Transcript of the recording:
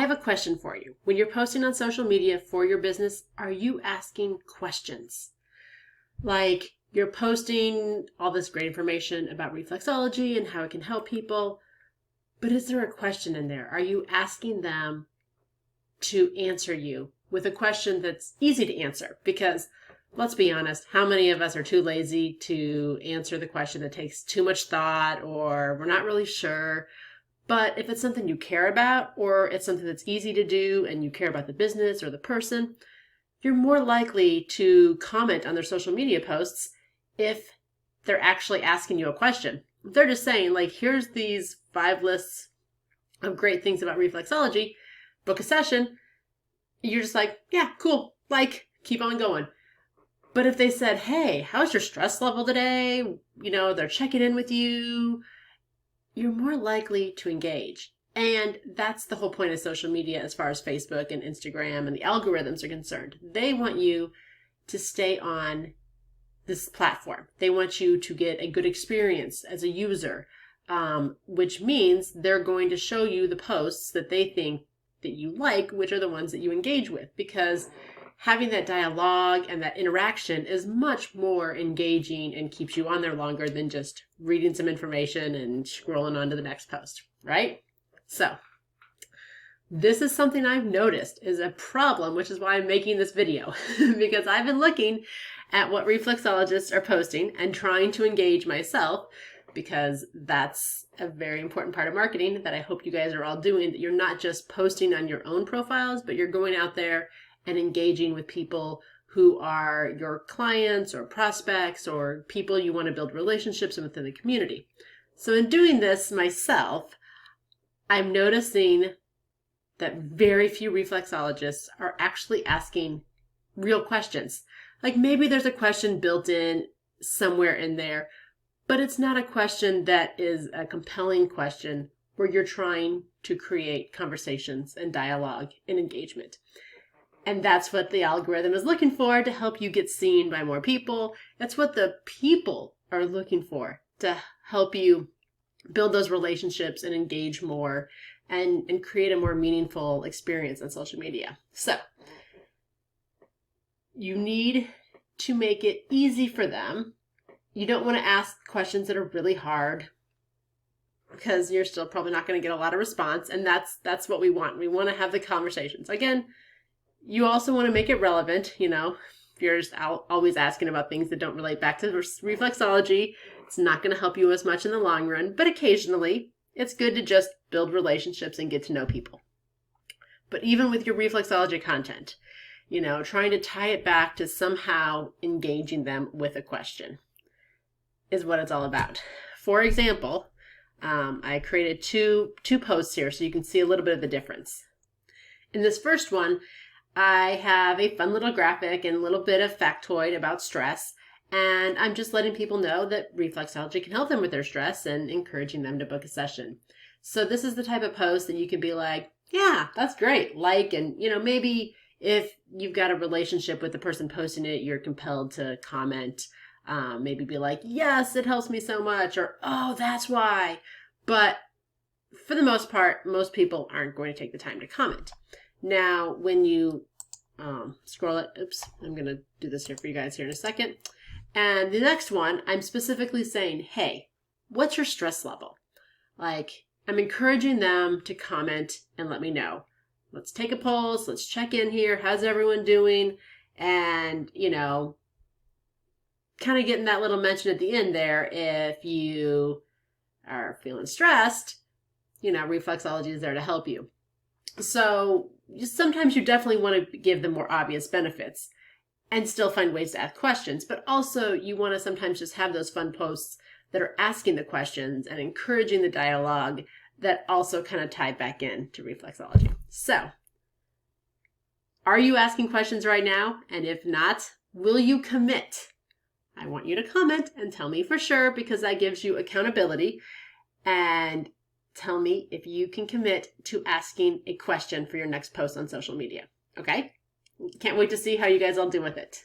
have a question for you. When you're posting on social media for your business, are you asking questions? Like, you're posting all this great information about reflexology and how it can help people, but is there a question in there? Are you asking them to answer you with a question that's easy to answer? Because let's be honest, how many of us are too lazy to answer the question that takes too much thought, or we're not really sure? But if it's something you care about, or it's something that's easy to do and you care about the business or the person, you're more likely to comment on their social media posts if they're actually asking you a question. If they're just saying, like, here's these 5 lists of great things about reflexology, book a session, you're just like, yeah, cool, like, keep on going. But if they said, hey, how's your stress level today? They're checking in with you, you're more likely to engage. And that's the whole point of social media as far as Facebook and Instagram and the algorithms are concerned. They want you to stay on this platform. They want you to get a good experience as a user, which means they're going to show you the posts that they think that you like, which are the ones that you engage with, because having that dialogue and that interaction is much more engaging and keeps you on there longer than just reading some information and scrolling on to the next post, right? So this is something I've noticed is a problem, which is why I'm making this video, because I've been looking at what reflexologists are posting and trying to engage myself, because that's a very important part of marketing that I hope you guys are all doing, that you're not just posting on your own profiles, but you're going out there and engaging with people who are your clients or prospects or people you want to build relationships within the community. So in doing this myself, I'm noticing that very few reflexologists are actually asking real questions. Like, maybe there's a question built in somewhere in there, but it's not a question that is a compelling question where you're trying to create conversations and dialogue and engagement. And that's what the algorithm is looking for, to help you get seen by more people. That's what the people are looking for, to help you build those relationships and engage more and create a more meaningful experience on social media. So you need to make it easy for them. You don't want to ask questions that are really hard, because you're still probably not going to get a lot of response. And that's what we want. We want to have the conversations. Again, you also want to make it relevant. If you're just always asking about things that don't relate back to reflexology, it's not going to help you as much in the long run. But occasionally, it's good to just build relationships and get to know people. But even with your reflexology content, trying to tie it back to somehow engaging them with a question is what it's all about. For example, I created two posts here so you can see a little bit of the difference. In this first one, I have a fun little graphic and a little bit of factoid about stress, and I'm just letting people know that reflexology can help them with their stress and encouraging them to book a session. So this is the type of post that you can be like, yeah, that's great. And maybe if you've got a relationship with the person posting it, you're compelled to comment, maybe be like, yes, it helps me so much, or, oh, that's why. But for the most part, most people aren't going to take the time to comment. Now, when you scroll it, I'm going to do this here for you guys here in a second. And the next one, I'm specifically saying, hey, what's your stress level? Like, I'm encouraging them to comment and let me know. Let's take a pulse. Let's check in here. How's everyone doing? And, kind of getting that little mention at the end there. If you are feeling stressed, reflexology is there to help you. So sometimes you definitely want to give them more obvious benefits and still find ways to ask questions. But also you want to sometimes just have those fun posts that are asking the questions and encouraging the dialogue that also kind of tie back in to reflexology. So are you asking questions right now? And if not, will you commit? I want you to comment and tell me for sure, because that gives you accountability, and tell me if you can commit to asking a question for your next post on social media. Okay? Can't wait to see how you guys all do with it.